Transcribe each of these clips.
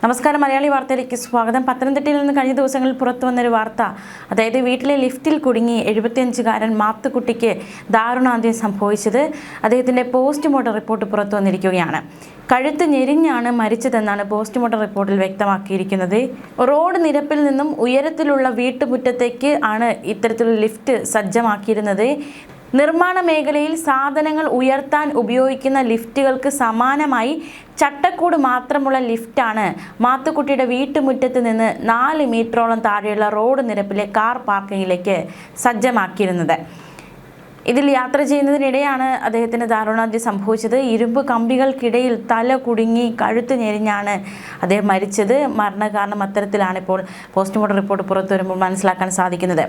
നമസ്കാരം, മലയാളി വാർത്തയിലേക്ക് സ്വാഗതം. പത്തനംതിട്ടയിൽ നിന്ന് കഴിഞ്ഞ ദിവസങ്ങളിൽ പുറത്തു വന്നൊരു വാർത്ത, അതായത് വീട്ടിലെ ലിഫ്റ്റിൽ കുടുങ്ങി 75-കാരൻ മാത്തുക്കുട്ടിക്ക് ദാരുണാന്ത്യം സംഭവിച്ചത്. അദ്ദേഹത്തിൻ്റെ പോസ്റ്റ്മോർട്ടം റിപ്പോർട്ട് പുറത്തു വന്നിരിക്കുകയാണ്. കഴുത്ത് ഞെരിഞ്ഞാണ് മരിച്ചതെന്നാണ് പോസ്റ്റ്മോർട്ടം റിപ്പോർട്ടിൽ വ്യക്തമാക്കിയിരിക്കുന്നത്. റോഡ് നിരപ്പിൽ നിന്നും ഉയരത്തിലുള്ള വീട്ടുമുറ്റത്തേക്ക് ആണ് ഇത്തരത്തിലുള്ള ലിഫ്റ്റ് സജ്ജമാക്കിയിരുന്നത്. നിർമ്മാണ മേഖലയിൽ സാധനങ്ങൾ ഉയർത്താൻ ഉപയോഗിക്കുന്ന ലിഫ്റ്റുകൾക്ക് സമാനമായി ചട്ടക്കൂട് മാത്രമുള്ള ലിഫ്റ്റാണ് മാത്തുക്കുട്ടിയുടെ വീട്ടുമുറ്റത്ത് നിന്ന് 4 മീറ്ററോളം താഴെയുള്ള റോഡ് നിരപ്പിലെ കാർ പാർക്കിങ്ങിലേക്ക് സജ്ജമാക്കിയിരുന്നത്. ഇതിൽ യാത്ര ചെയ്യുന്നതിനിടെയാണ് അദ്ദേഹത്തിന് ദാരുണാന്ത്യം സംഭവിച്ചത്. ഇരുമ്പ് കമ്പികൾക്കിടയിൽ തല കുടുങ്ങി കഴുത്ത് ഞെരിഞ്ഞാണ് അദ്ദേഹം മരിച്ചത്. മരണകാരണം അത്തരത്തിലാണ് ഇപ്പോൾ പോസ്റ്റ്മോർട്ടം റിപ്പോർട്ട് പുറത്തു വരുമ്പോൾ മനസ്സിലാക്കാൻ സാധിക്കുന്നത്.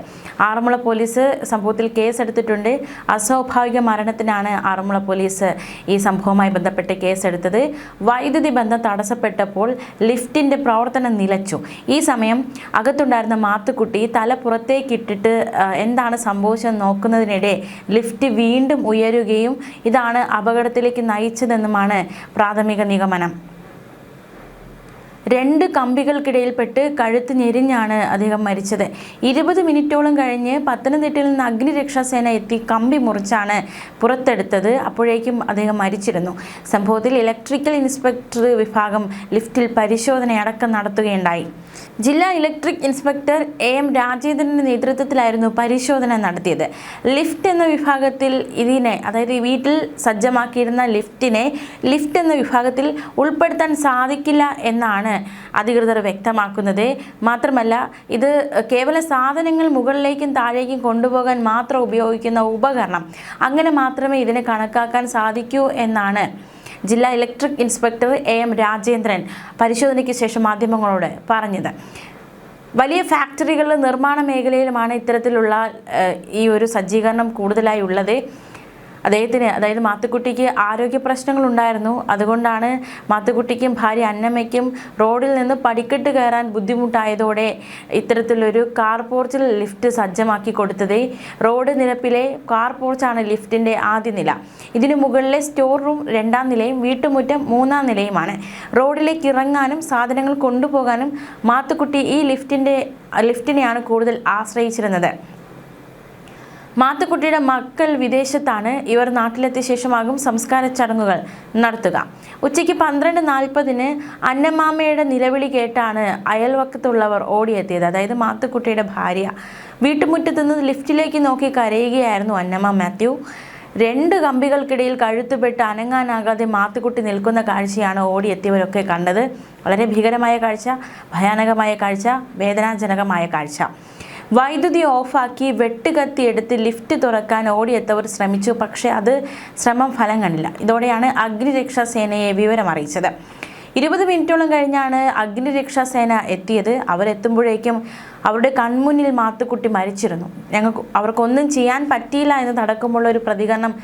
ആറന്മുള പോലീസ് സംഭവത്തിൽ കേസെടുത്തിട്ടുണ്ട്. അസ്വാഭാവിക മരണത്തിനാണ് ആറന്മുള പോലീസ് ഈ സംഭവവുമായി ബന്ധപ്പെട്ട് കേസെടുത്തത്. വൈദ്യുതി ബന്ധം തടസ്സപ്പെട്ടപ്പോൾ ലിഫ്റ്റിൻ്റെ പ്രവർത്തനം നിലച്ചു. ഈ സമയം അകത്തുണ്ടായിരുന്ന മാത്തുക്കുട്ടി തല പുറത്തേക്കിട്ടിട്ട് എന്താണ് സംഭവിച്ചതെന്ന് നോക്കുന്നതിനിടെ ലിഫ്റ്റ് വീണ്ടും ഉയരുകയും ഇതാണ് അപകടത്തിലേക്ക് നയിച്ചതെന്നുമാണ് പ്രാഥമിക നിഗമനം. 2 കമ്പികൾക്കിടയിൽപ്പെട്ട് കഴുത്ത് ഞെരിഞ്ഞാണ് അദ്ദേഹം മരിച്ചത്. 20 മിനിറ്റോളം കഴിഞ്ഞ് പത്തനംതിട്ടയിൽ നിന്ന് അഗ്നിരക്ഷാസേന എത്തി കമ്പി മുറിച്ചാണ് പുറത്തെടുത്തത്. അപ്പോഴേക്കും അദ്ദേഹം മരിച്ചിരുന്നു. സംഭവത്തിൽ ഇലക്ട്രിക്കൽ ഇൻസ്പെക്ടർ വിഭാഗം ലിഫ്റ്റിൽ പരിശോധനയടക്കം നടത്തുകയുണ്ടായി. ജില്ലാ ഇലക്ട്രിക് ഇൻസ്പെക്ടർ AM രാജേന്ദ്രൻ്റെ നേതൃത്വത്തിലായിരുന്നു പരിശോധന നടത്തിയത്. ലിഫ്റ്റ് എന്ന വിഭാഗത്തിൽ അതായത് വീട്ടിൽ സജ്ജമാക്കിയിരുന്ന ലിഫ്റ്റിനെ ലിഫ്റ്റ് എന്ന വിഭാഗത്തിൽ ഉൾപ്പെടുത്താൻ സാധിക്കില്ല എന്നാണ് അധികൃതർ വ്യക്തമാക്കുന്നത്. മാത്രമല്ല, ഇത് കേവല സാധനങ്ങൾ മുകളിലേക്കും താഴേക്കും കൊണ്ടുപോകാൻ മാത്രം ഉപയോഗിക്കുന്ന ഉപകരണം, അങ്ങനെ മാത്രമേ ഇതിനെ കണക്കാക്കാൻ സാധിക്കൂ എന്നാണ് ജില്ലാ ഇലക്ട്രിക് ഇൻസ്പെക്ടർ AM രാജേന്ദ്രൻ പരിശോധനയ്ക്ക് ശേഷം മാധ്യമങ്ങളോട് പറഞ്ഞത്. വലിയ ഫാക്ടറികളിലും നിർമ്മാണ മേഖലയിലുമാണ് ഇത്തരത്തിലുള്ള ഈ ഒരു സജ്ജീകരണം കൂടുതലായി ഉള്ളത്. അതായത് മാത്തുക്കുട്ടിക്ക് ആരോഗ്യ പ്രശ്നങ്ങളുണ്ടായിരുന്നു. അതുകൊണ്ടാണ് മാത്തുക്കുട്ടിക്കും ഭാര്യ അന്നമ്മയ്ക്കും റോഡിൽ നിന്ന് പടിക്കെട്ട് കയറാൻ ബുദ്ധിമുട്ടായതോടെ ഇത്തരത്തിലൊരു കാർ പോർച്ചിൽ ലിഫ്റ്റ് സജ്ജമാക്കി കൊടുത്തത്. റോഡ് നിരപ്പിലെ കാർ പോർച്ചാണ് ലിഫ്റ്റിൻ്റെ ആദ്യ നില. ഇതിനു മുകളിലെ സ്റ്റോർ റൂം 2ാം നിലയും വീട്ടുമുറ്റം 3ാം നിലയുമാണ്. റോഡിലേക്ക് ഇറങ്ങാനും സാധനങ്ങൾ കൊണ്ടുപോകാനും മാത്തുക്കുട്ടി ഈ ലിഫ്റ്റിനെയാണ് കൂടുതൽ ആശ്രയിച്ചിരുന്നത്. മാത്തുക്കുട്ടിയുടെ മക്കൾ വിദേശത്താണ്. ഇവർ നാട്ടിലെത്തിയ ശേഷമാകും സംസ്കാര ചടങ്ങുകൾ നടത്തുക. ഉച്ചയ്ക്ക് 12:40 അന്നമാമയുടെ നിലവിളി കേട്ടാണ് അയൽവക്കത്തുള്ളവർ ഓടിയെത്തിയത്. അതായത് മാത്തുക്കുട്ടിയുടെ ഭാര്യ. വീട്ടുമുറ്റത്ത് നിന്ന് ലിഫ്റ്റിലേക്ക് നോക്കി കരയുകയായിരുന്നു അന്നമ്മ മാത്യു. 2 കമ്പികൾക്കിടയിൽ കഴുത്തുപെട്ട് അനങ്ങാനാകാതെ മാത്തുക്കുട്ടി നിൽക്കുന്ന കാഴ്ചയാണ് ഓടിയെത്തിയവരൊക്കെ കണ്ടത്. വളരെ ഭീകരമായ കാഴ്ച, ഭയാനകമായ കാഴ്ച, വേദനാജനകമായ കാഴ്ച. വൈദ്യുതി ഓഫാക്കി വെട്ടുകത്തി എടുത്ത് ലിഫ്റ്റ് തുറക്കാൻ ഓടിയെത്തവർ ശ്രമിച്ചു. പക്ഷേ അത് ശ്രമം ഫലം കണ്ടില്ല. ഇതോടെയാണ് അഗ്നിരക്ഷാസേനയെ വിവരം അറിയിച്ചത്. 20 മിനിറ്റോളം കഴിഞ്ഞാണ് അഗ്നിരക്ഷാസേന എത്തിയത്. അവരെത്തുമ്പോഴേക്കും അവരുടെ കൺമുന്നിൽ മാത്തുക്കുട്ടി മരിച്ചിരുന്നു. അവർക്കൊന്നും ചെയ്യാൻ പറ്റിയില്ല എന്ന് അടക്കമുള്ള ഒരു പ്രതികരണം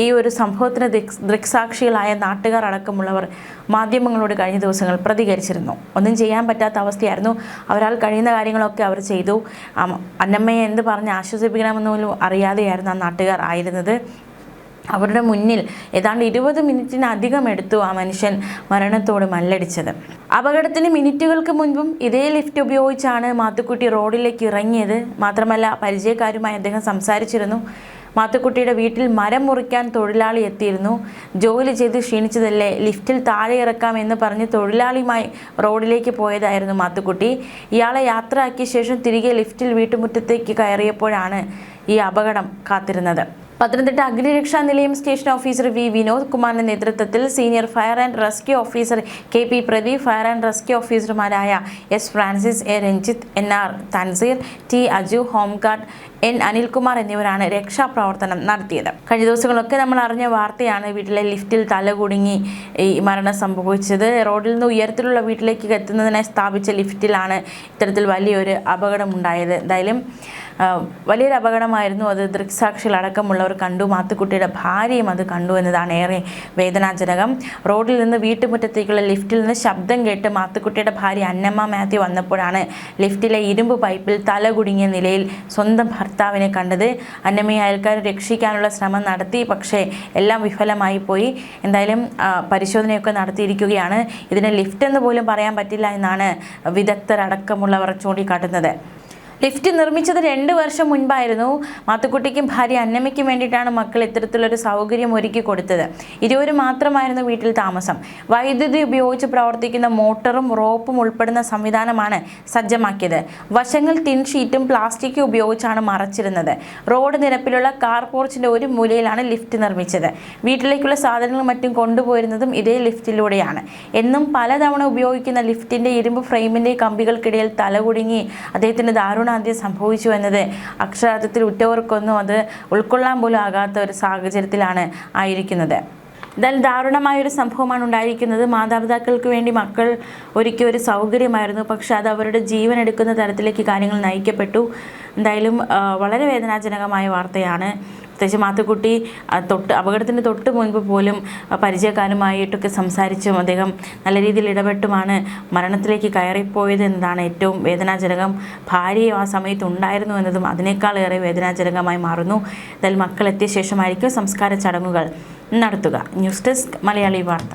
ഈ ഒരു സംഭവത്തിന് ദൃക്സാക്ഷികളായ നാട്ടുകാർ അടക്കമുള്ളവർ മാധ്യമങ്ങളോട് കഴിഞ്ഞ ദിവസങ്ങൾ പ്രതികരിച്ചിരുന്നു. ഒന്നും ചെയ്യാൻ പറ്റാത്ത അവസ്ഥയായിരുന്നു. അവരാൽ കഴിയുന്ന കാര്യങ്ങളൊക്കെ അവർ ചെയ്തു. അന്നമ്മയെ എന്ത് പറഞ്ഞ് ആശ്വസിപ്പിക്കണമെന്നൊന്നും അറിയാതെയായിരുന്നു ആ നാട്ടുകാർ ആയിരുന്നത്. അവരുടെ മുന്നിൽ ഏതാണ്ട് 20 മിനിറ്റിനധികം എടുത്തു ആ മനുഷ്യൻ മരണത്തോട് മല്ലടിച്ചത്. അപകടത്തിന് മിനിറ്റുകൾക്ക് മുൻപും ഇതേ ലിഫ്റ്റ് ഉപയോഗിച്ചാണ് മാത്തുക്കുട്ടി റോഡിലേക്ക് ഇറങ്ങിയത്. മാത്രമല്ല, പരിചയക്കാരുമായി അദ്ദേഹം സംസാരിച്ചിരുന്നു. മാത്തുക്കുട്ടിയുടെ വീട്ടിൽ മരം മുറിക്കാൻ തൊഴിലാളി എത്തിയിരുന്നു. ജോലി ചെയ്ത് ക്ഷീണിച്ചതല്ലേ, ലിഫ്റ്റിൽ താഴെ ഇറക്കാം എന്ന് പറഞ്ഞ് തൊഴിലാളിയുമായി റോഡിലേക്ക് പോയതായിരുന്നു മാത്തുക്കുട്ടി. ഇയാളെ യാത്രയാക്കിയ ശേഷം തിരികെ ലിഫ്റ്റിൽ വീട്ടുമുറ്റത്തേക്ക് കയറിയപ്പോഴാണ് ഈ അപകടം കാത്തിരുന്നത്. പത്തനംതിട്ട അഗ്നിരക്ഷാ നിലയം സ്റ്റേഷൻ ഓഫീസർ V വിനോദ് കുമാറിന്റെ നേതൃത്വത്തിൽ senior fire and rescue officer KP Pradeep, fire and rescue ഓഫീസർമാരായ S Francis, A Ranjith, NR Thanseer, T Aju, home guard N Anilkumar എന്നിവരാണ് രക്ഷാപ്രവർത്തനം നടത്തിയത്. കഴിഞ്ഞ ദിവസങ്ങളൊക്കെ നമ്മൾ അറിഞ്ഞ വാർത്തയാണ് വീട്ടിലെ ലിഫ്റ്റിൽ തല കുടുങ്ങി ഈ മരണം സംഭവിച്ചത്. റോഡിൽ നിന്ന് ഉയരത്തിലുള്ള വീട്ടിലേക്ക് എത്തുന്നതിനായി സ്ഥാപിച്ച ലിഫ്റ്റിലാണ് ഇത്തരത്തിൽ വലിയൊരു അപകടമുണ്ടായത്. എന്തായാലും വലിയൊരു അപകടമായിരുന്നു അത്. ദൃക്സാക്ഷികളടക്കമുള്ളവർ കണ്ടു. മാത്തുക്കുട്ടിയുടെ ഭാര്യയും അത് കണ്ടു എന്നതാണ് ഏറെ വേദനാജനകം. റോഡിൽ നിന്ന് വീട്ടുമുറ്റത്തേക്കുള്ള ലിഫ്റ്റിൽ നിന്ന് ശബ്ദം കേട്ട് മാത്തുക്കുട്ടിയുടെ ഭാര്യ അന്നമ്മ മാത്യു വന്നപ്പോഴാണ് ലിഫ്റ്റിലെ ഇരുമ്പ് പൈപ്പിൽ തല കുടുങ്ങിയ നിലയിൽ സ്വന്തം ഭർത്താവ് ഭർത്താവിനെ കണ്ടത്. അന്നമ്മയെ അയൽക്കാർ രക്ഷിക്കാനുള്ള ശ്രമം നടത്തി, പക്ഷേ എല്ലാം വിഫലമായി പോയി. എന്തായാലും പരിശോധനയൊക്കെ നടത്തിയിരിക്കുകയാണ്. ഇതിന് ലിഫ്റ്റ് എന്ന് പോലും പറയാൻ പറ്റില്ല എന്നാണ് വിദഗ്ധരടക്കമുള്ളവർ ചൂണ്ടിക്കാട്ടുന്നത്. ലിഫ്റ്റ് നിർമ്മിച്ചത് 2 വർഷം മുൻപായിരുന്നു. മാത്തുക്കുട്ടിക്കും ഭാര്യ അന്നമ്മയ്ക്കും വേണ്ടിയിട്ടാണ് മക്കൾ ഇത്തരത്തിലൊരു സൗകര്യം ഒരുക്കി കൊടുത്തത്. ഇരുവരും മാത്രമായിരുന്നു വീട്ടിൽ താമസം. വൈദ്യുതി ഉപയോഗിച്ച് പ്രവർത്തിക്കുന്ന മോട്ടറും റോപ്പും ഉൾപ്പെടുന്ന സംവിധാനമാണ് സജ്ജമാക്കിയത്. വശങ്ങൾ ടിൻ ഷീറ്റും പ്ലാസ്റ്റിക്കും ഉപയോഗിച്ചാണ് മറച്ചിരുന്നത്. റോഡ് നിരപ്പിലുള്ള കാർ പോർച്ചിന്റെ ഒരു മൂലയിലാണ് ലിഫ്റ്റ് നിർമ്മിച്ചത്. വീട്ടിലേക്കുള്ള സാധനങ്ങളും മറ്റും കൊണ്ടുപോയിരുന്നതും ഇതേ ലിഫ്റ്റിലൂടെയാണ്. എന്നും പലതവണ ഉപയോഗിക്കുന്ന ലിഫ്റ്റിന്റെ ഇരുമ്പ് ഫ്രെയിമിന്റെ കമ്പികൾക്കിടയിൽ തലകുടുങ്ങി അദ്ദേഹത്തിന്റെ ദാരുണാന്ത്യം സംഭവിച്ചു എന്നത് അക്ഷരാർത്ഥത്തിൽ ഉറ്റവർക്കൊന്നും അത് ഉൾക്കൊള്ളാൻ പോലും ആകാത്ത ഒരു സാഹചര്യത്തിലാണ് ആയിരിക്കുന്നത്. എന്തായാലും ദാരുണമായൊരു സംഭവമാണ് ഉണ്ടായിരിക്കുന്നത്. മാതാപിതാക്കൾക്ക് വേണ്ടി മക്കൾ ഒരുക്കിയ ഒരു സൗകര്യമായിരുന്നു, പക്ഷെ അത് അവരുടെ ജീവൻ എടുക്കുന്ന തരത്തിലേക്ക് കാര്യങ്ങൾ നയിക്കപ്പെട്ടു. എന്തായാലും വളരെ വേദനാജനകമായ വാർത്തയാണ്. പ്രത്യേകിച്ച് മാത്തുക്കുട്ടി അപകടത്തിന് തൊട്ട് മുൻപ് പോലും പരിചയക്കാരുമായിട്ടൊക്കെ സംസാരിച്ചും അദ്ദേഹം നല്ല രീതിയിൽ ഇടപെട്ടുമാണ് മരണത്തിലേക്ക് കയറിപ്പോയത് എന്നതാണ് ഏറ്റവും വേദനാജനകം. ഭാര്യയും ആ സമയത്ത് ഉണ്ടായിരുന്നു എന്നതും അതിനേക്കാളേറെ വേദനാജനകമായി മാറുന്നു. എന്തായാലും മക്കൾ എത്തിയ ശേഷമായിരിക്കും സംസ്കാര ചടങ്ങുകൾ നടത്തുക. ന്യൂസ് ഡെസ്ക് മലയാളി വാർത്ത.